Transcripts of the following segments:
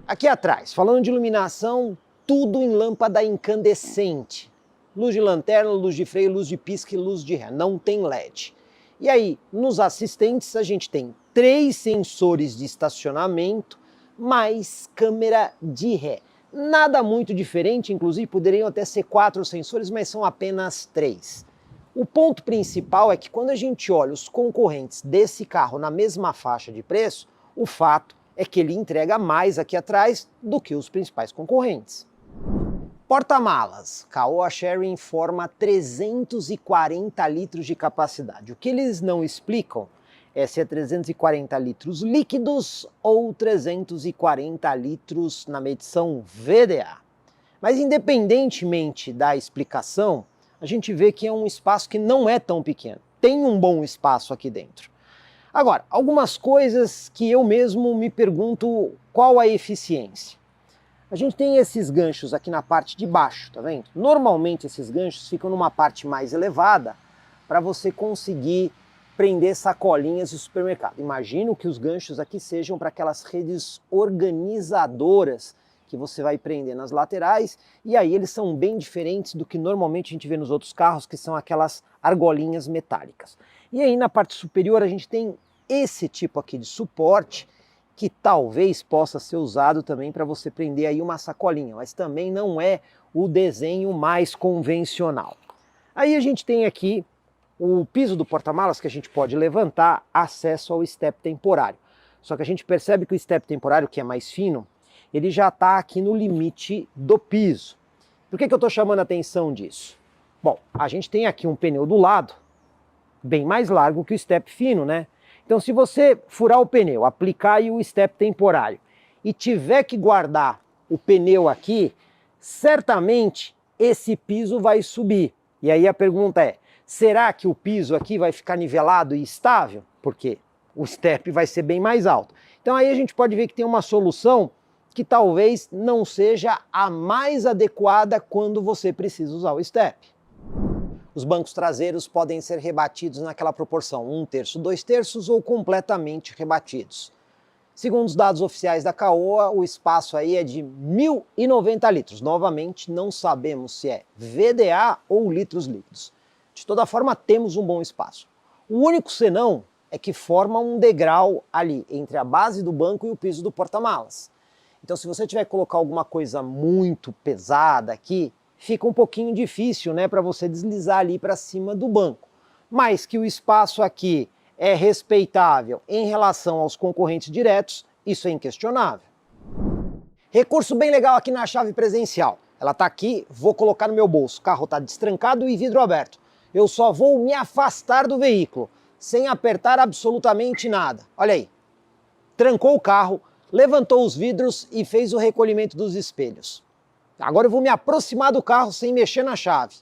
Aqui atrás, falando de iluminação, tudo em lâmpada incandescente. Luz de lanterna, luz de freio, luz de pisca e luz de ré, não tem LED. E aí, nos assistentes, a gente tem 3 sensores de estacionamento, mais câmera de ré. Nada muito diferente, inclusive poderiam até ser 4 sensores, mas são apenas 3. O ponto principal é que quando a gente olha os concorrentes desse carro na mesma faixa de preço, o fato é que ele entrega mais aqui atrás do que os principais concorrentes. Porta-malas. Caoa Chery informa 340 litros de capacidade. O que eles não explicam é se é 340 litros líquidos ou 340 litros na medição VDA. Mas independentemente da explicação, a gente vê que é um espaço que não é tão pequeno. Tem um bom espaço aqui dentro. Agora, algumas coisas que eu mesmo me pergunto qual a eficiência. A gente tem esses ganchos aqui na parte de baixo, tá vendo? Normalmente esses ganchos ficam numa parte mais elevada para você conseguir prender sacolinhas de supermercado. Imagino que os ganchos aqui sejam para aquelas redes organizadoras que você vai prender nas laterais, e aí eles são bem diferentes do que normalmente a gente vê nos outros carros, que são aquelas argolinhas metálicas. E aí na parte superior a gente tem esse tipo aqui de suporte, que talvez possa ser usado também para você prender aí uma sacolinha, mas também não é o desenho mais convencional. Aí a gente tem aqui o piso do porta-malas que a gente pode levantar, acesso ao step temporário. Só que a gente percebe que o step temporário, que é mais fino, ele já está aqui no limite do piso. Por que eu estou chamando a atenção disso? Bom, a gente tem aqui um pneu do lado, bem mais largo que o step fino, né? Então se você furar o pneu, aplicar aí o step temporário e tiver que guardar o pneu aqui, certamente esse piso vai subir. E aí a pergunta é, será que o piso aqui vai ficar nivelado e estável? Porque o step vai ser bem mais alto. Então aí a gente pode ver que tem uma solução que talvez não seja a mais adequada quando você precisa usar o step. Os bancos traseiros podem ser rebatidos naquela proporção 1/3, 2/3 ou completamente rebatidos. Segundo os dados oficiais da Caoa, o espaço aí é de 1.090 litros. Novamente, não sabemos se é VDA ou litros líquidos. De toda forma, temos um bom espaço. O único senão é que forma um degrau ali entre a base do banco e o piso do porta-malas. Então se você tiver que colocar alguma coisa muito pesada aqui, fica um pouquinho difícil, né, para você deslizar ali para cima do banco. Mas que o espaço aqui é respeitável em relação aos concorrentes diretos, isso é inquestionável. Recurso bem legal aqui na chave presencial. Ela está aqui, vou colocar no meu bolso. O carro está destrancado e vidro aberto. Eu só vou me afastar do veículo, sem apertar absolutamente nada. Olha aí, trancou o carro, levantou os vidros e fez o recolhimento dos espelhos. Agora eu vou me aproximar do carro sem mexer na chave.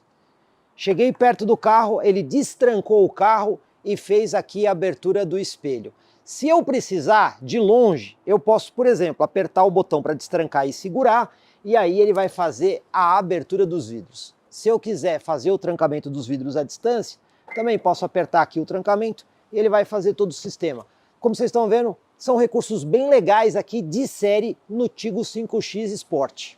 Cheguei perto do carro, ele destrancou o carro e fez aqui a abertura do espelho. Se eu precisar, de longe, eu posso, por exemplo, apertar o botão para destrancar e segurar, e aí ele vai fazer a abertura dos vidros. Se eu quiser fazer o trancamento dos vidros à distância, também posso apertar aqui o trancamento e ele vai fazer todo o sistema. Como vocês estão vendo, são recursos bem legais aqui de série no Tiggo 5X Sport.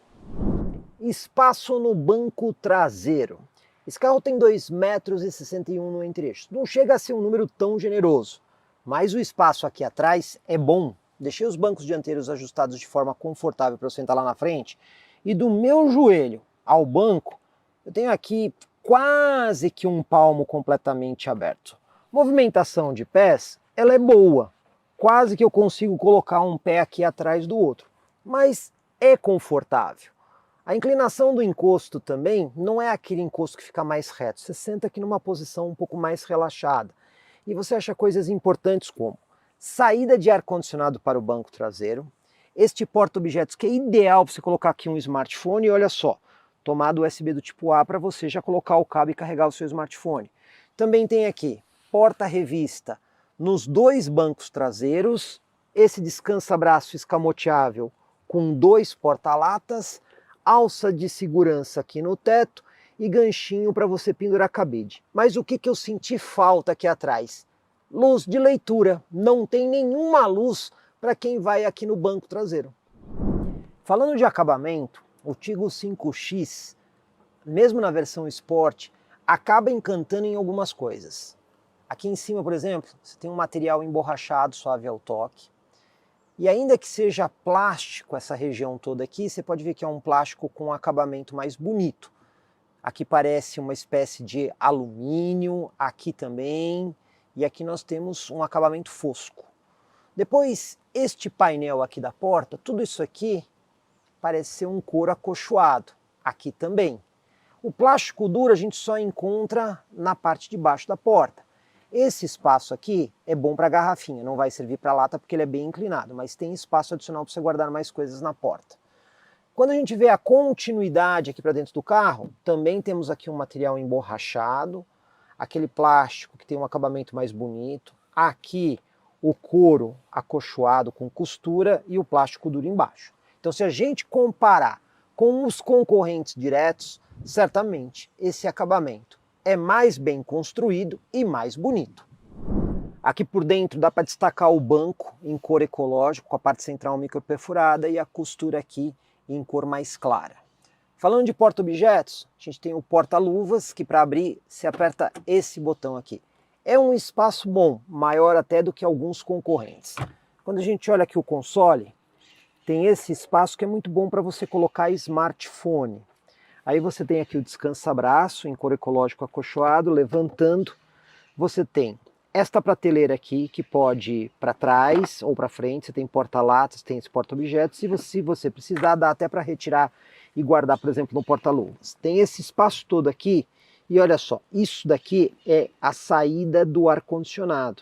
Espaço no banco traseiro. Esse carro tem 2,61 m no entre-eixos. Não chega a ser um número tão generoso, mas o espaço aqui atrás é bom. Deixei os bancos dianteiros ajustados de forma confortável para eu sentar lá na frente. E do meu joelho ao banco, eu tenho aqui quase que um palmo completamente aberto. Movimentação de pés, ela é boa. Quase que eu consigo colocar um pé aqui atrás do outro, mas é confortável. A inclinação do encosto também não é aquele encosto que fica mais reto, você senta aqui numa posição um pouco mais relaxada. E você acha coisas importantes como saída de ar-condicionado para o banco traseiro, este porta-objetos que é ideal para você colocar aqui um smartphone, e olha só, tomada USB do tipo A para você já colocar o cabo e carregar o seu smartphone. Também tem aqui porta-revista nos 2 bancos traseiros, esse descansa-braço escamoteável com 2 porta-latas, alça de segurança aqui no teto e ganchinho para você pendurar cabide. Mas o que eu senti falta aqui atrás? Luz de leitura. Não tem nenhuma luz para quem vai aqui no banco traseiro. Falando de acabamento, o Tigo 5X, mesmo na versão Sport, acaba encantando em algumas coisas. Aqui em cima, por exemplo, você tem um material emborrachado, suave ao toque. E ainda que seja plástico essa região toda aqui, você pode ver que é um plástico com um acabamento mais bonito. Aqui parece uma espécie de alumínio, aqui também, e aqui nós temos um acabamento fosco. Depois, este painel aqui da porta, tudo isso aqui parece ser um couro acolchoado, aqui também. O plástico duro a gente só encontra na parte de baixo da porta. Esse espaço aqui é bom para garrafinha, não vai servir para lata porque ele é bem inclinado, mas tem espaço adicional para você guardar mais coisas na porta. Quando a gente vê a continuidade aqui para dentro do carro, também temos aqui um material emborrachado, aquele plástico que tem um acabamento mais bonito, aqui o couro acolchoado com costura e o plástico duro embaixo. Então se a gente comparar com os concorrentes diretos, certamente esse acabamento é mais bem construído e mais bonito. Aqui por dentro dá para destacar o banco em cor ecológico, com a parte central microperfurada e a costura aqui em cor mais clara. Falando de porta-objetos, a gente tem o porta-luvas, que para abrir se aperta esse botão aqui. É um espaço bom, maior até do que alguns concorrentes. Quando a gente olha aqui o console, tem esse espaço que é muito bom para você colocar smartphone. Aí você tem aqui o descansa-braço em cor ecológico acolchoado, levantando. Você tem esta prateleira aqui que pode ir para trás ou para frente, você tem porta-latas, tem esse porta-objetos, e se você precisar dá até para retirar e guardar, por exemplo, no porta-luvas. Tem esse espaço todo aqui e olha só, isso daqui é a saída do ar-condicionado.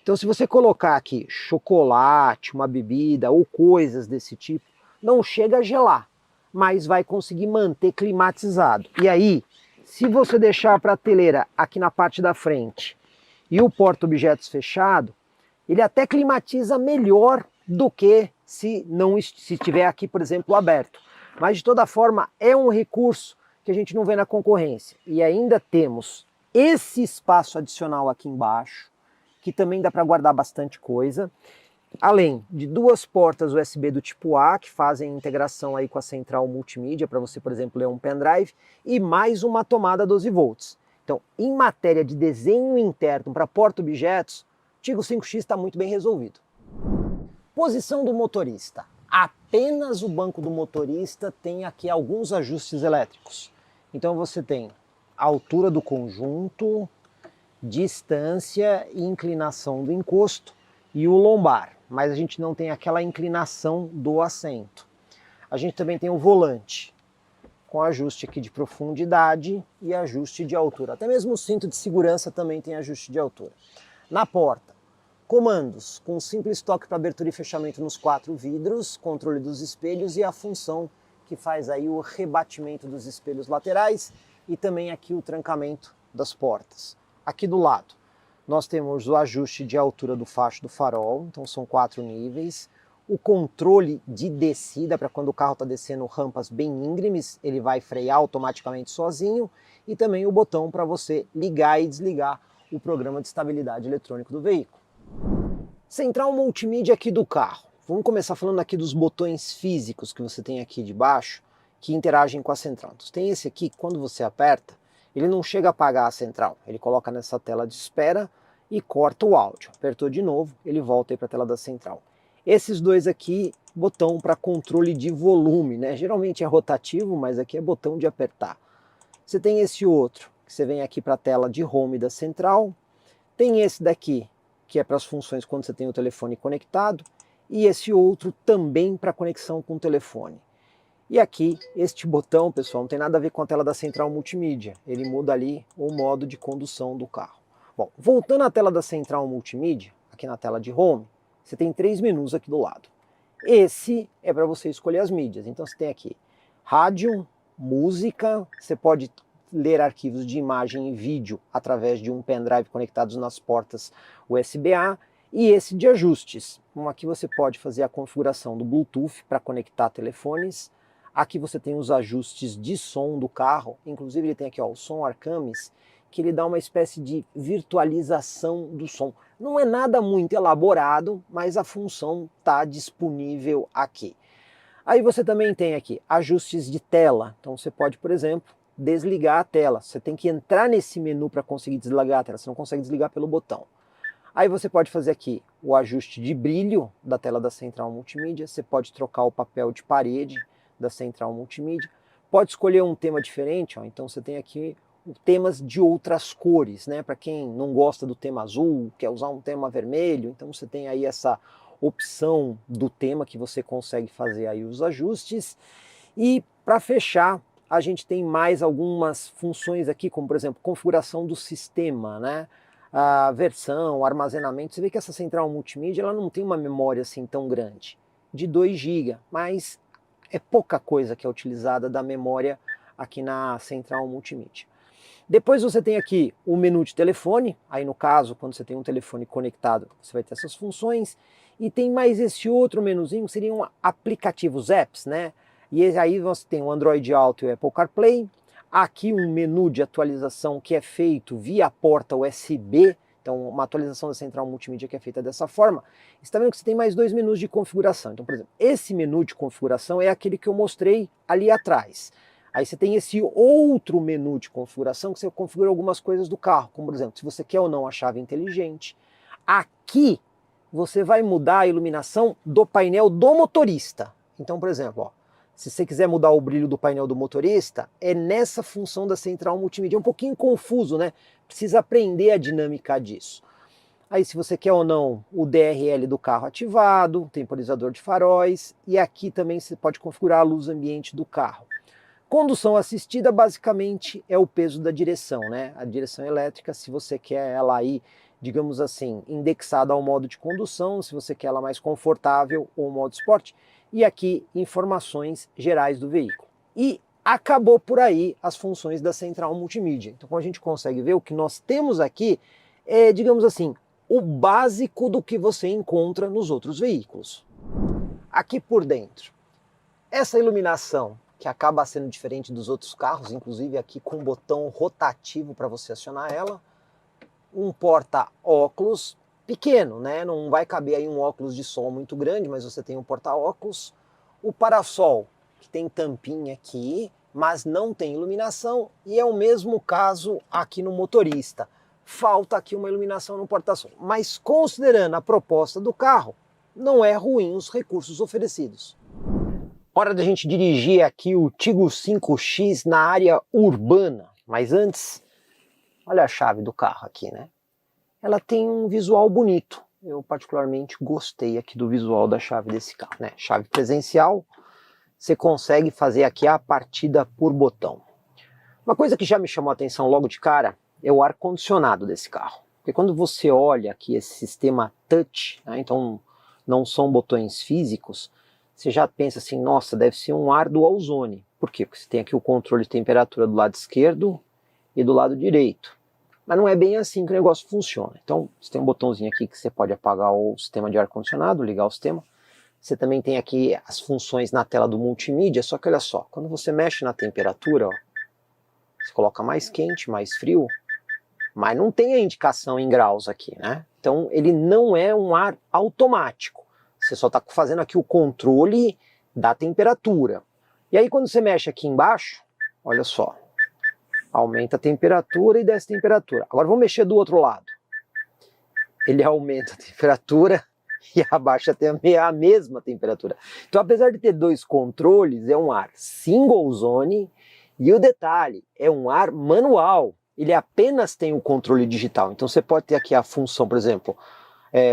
Então se você colocar aqui chocolate, uma bebida ou coisas desse tipo, não chega a gelar, mas vai conseguir manter climatizado. E aí, se você deixar a prateleira aqui na parte da frente e o porta-objetos fechado, ele até climatiza melhor do que se estiver aqui, por exemplo, aberto. Mas de toda forma é um recurso que a gente não vê na concorrência. E ainda temos esse espaço adicional aqui embaixo, que também dá para guardar bastante coisa. Além de duas portas USB do tipo A, que fazem integração aí com a central multimídia, para você, por exemplo, ler um pendrive, e mais uma tomada 12 volts. Então, em matéria de desenho interno para porta-objetos, o Tigo 5X está muito bem resolvido. Posição do motorista. Apenas o banco do motorista tem aqui alguns ajustes elétricos. Então você tem a altura do conjunto, distância e inclinação do encosto e o lombar, mas a gente não tem aquela inclinação do assento. A gente também tem o volante, com ajuste aqui de profundidade e ajuste de altura. Até mesmo o cinto de segurança também tem ajuste de altura. Na porta, comandos com simples toque para abertura e fechamento nos 4 vidros, controle dos espelhos e a função que faz aí o rebatimento dos espelhos laterais e também aqui o trancamento das portas. Aqui do lado, nós temos o ajuste de altura do facho do farol, então são 4 níveis. O controle de descida, para quando o carro está descendo rampas bem íngremes, ele vai frear automaticamente sozinho. E também o botão para você ligar e desligar o programa de estabilidade eletrônico do veículo. Central multimídia aqui do carro. Vamos começar falando aqui dos botões físicos que você tem aqui de baixo, que interagem com a central. Então, tem esse aqui, quando você aperta, ele não chega a apagar a central. Ele coloca nessa tela de espera e corta o áudio. Apertou de novo, ele volta aí para a tela da central. Esses dois aqui, botão para controle de volume, né? Geralmente é rotativo, mas aqui é botão de apertar. Você tem esse outro, que você vem aqui para a tela de home da central. Tem esse daqui, que é para as funções quando você tem o telefone conectado. E esse outro também para conexão com o telefone. E aqui, este botão, pessoal, não tem nada a ver com a tela da central multimídia. Ele muda ali o modo de condução do carro. Bom, voltando à tela da central multimídia, aqui na tela de home, você tem 3 menus aqui do lado. Esse é para você escolher as mídias. Então você tem aqui rádio, música, você pode ler arquivos de imagem e vídeo através de um pendrive conectados nas portas USB-A, e esse de ajustes. Então, aqui você pode fazer a configuração do Bluetooth para conectar telefones. Aqui você tem os ajustes de som do carro, inclusive ele tem aqui ó, o som Arcamis, que ele dá uma espécie de virtualização do som. Não é nada muito elaborado, mas a função está disponível aqui. Aí você também tem aqui ajustes de tela. Então você pode, por exemplo, desligar a tela. Você tem que entrar nesse menu para conseguir desligar a tela, você não consegue desligar pelo botão. Aí você pode fazer aqui o ajuste de brilho da tela da central multimídia, você pode trocar o papel de parede da central multimídia, pode escolher um tema diferente, ó. Então você tem aqui temas de outras cores, né? Para quem não gosta do tema azul, quer usar um tema vermelho, então você tem aí essa opção do tema que você consegue fazer aí os ajustes. E para fechar, a gente tem mais algumas funções aqui, como por exemplo, configuração do sistema, né? A versão, armazenamento. Você vê que essa central multimídia ela não tem uma memória assim tão grande, de 2 GB, mas é pouca coisa que é utilizada da memória aqui na central multimídia. Depois você tem aqui o menu de telefone, aí no caso, quando você tem um telefone conectado, você vai ter essas funções, e tem mais esse outro menuzinho, que seriam aplicativos, apps, né? E aí você tem o Android Auto e o Apple CarPlay, aqui um menu de atualização que é feito via porta USB, então uma atualização da central multimídia que é feita dessa forma. Você está vendo que você tem mais 2 menus de configuração. Então, por exemplo, esse menu de configuração é aquele que eu mostrei ali atrás. Aí você tem esse outro menu de configuração que você configura algumas coisas do carro, como por exemplo, se você quer ou não a chave inteligente. Aqui você vai mudar a iluminação do painel do motorista. Então, por exemplo, ó, se você quiser mudar o brilho do painel do motorista, é nessa função da central multimídia. É um pouquinho confuso, né? Precisa aprender a dinâmica disso. Aí se você quer ou não o DRL do carro ativado, temporizador de faróis, e aqui também você pode configurar a luz ambiente do carro. Condução assistida basicamente é o peso da direção, né? A direção elétrica, se você quer ela aí, digamos assim, indexada ao modo de condução, se você quer ela mais confortável ou modo esporte, e aqui informações gerais do veículo. E acabou por aí as funções da central multimídia. Então, como a gente consegue ver, o que nós temos aqui é, digamos assim, o básico do que você encontra nos outros veículos. Aqui por dentro, essa iluminação que acaba sendo diferente dos outros carros, inclusive aqui com um botão rotativo para você acionar ela, um porta-óculos pequeno, né? Não vai caber aí um óculos de sol muito grande, mas você tem um porta-óculos, o parasol, que tem tampinha aqui, mas não tem iluminação, e é o mesmo caso aqui no motorista. Falta aqui uma iluminação no porta-sol, mas considerando a proposta do carro, não é ruim os recursos oferecidos. Hora da gente dirigir aqui o Tiggo 5X na área urbana, mas antes, olha a chave do carro aqui, né? Ela tem um visual bonito, eu particularmente gostei aqui do visual da chave desse carro, né? Chave presencial, você consegue fazer aqui a partida por botão. Uma coisa que já me chamou a atenção logo de cara é o ar-condicionado desse carro, porque quando você olha aqui esse sistema touch, né? Então não são botões físicos, você já pensa assim, nossa, deve ser um ar dual zone. Por quê? Porque você tem aqui o controle de temperatura do lado esquerdo e do lado direito. Mas não é bem assim que o negócio funciona. Então, você tem um botãozinho aqui que você pode apagar o sistema de ar-condicionado, ligar o sistema. Você também tem aqui as funções na tela do multimídia, só que olha só, quando você mexe na temperatura, ó, você coloca mais quente, mais frio, mas não tem a indicação em graus aqui, né? Então, ele não é um ar automático. Você só está fazendo aqui o controle da temperatura. E aí quando você mexe aqui embaixo, olha só, aumenta a temperatura e desce a temperatura. Agora vamos mexer do outro lado. Ele aumenta a temperatura e abaixa até a mesma temperatura. Então apesar de ter 2 controles, é um ar single zone e o detalhe, é um ar manual. Ele apenas tem o controle digital. Então você pode ter aqui a função, por exemplo,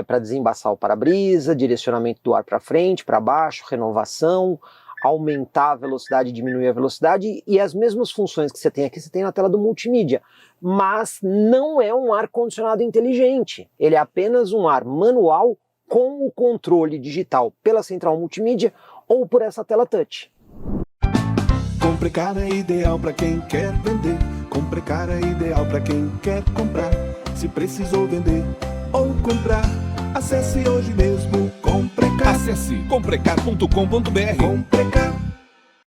para desembaçar o para-brisa, direcionamento do ar para frente, para baixo, renovação, aumentar a velocidade, diminuir a velocidade, e as mesmas funções que você tem aqui, você tem na tela do multimídia. Mas não é um ar-condicionado inteligente, ele é apenas um ar manual com o controle digital pela central multimídia ou por essa tela touch. Compre-car é ideal para quem quer vender, Compre-car é ideal para quem quer comprar. Se precisou vender ou comprar, acesse hoje mesmo Compre-car. Acesse comprecar.com.br. Compre-car.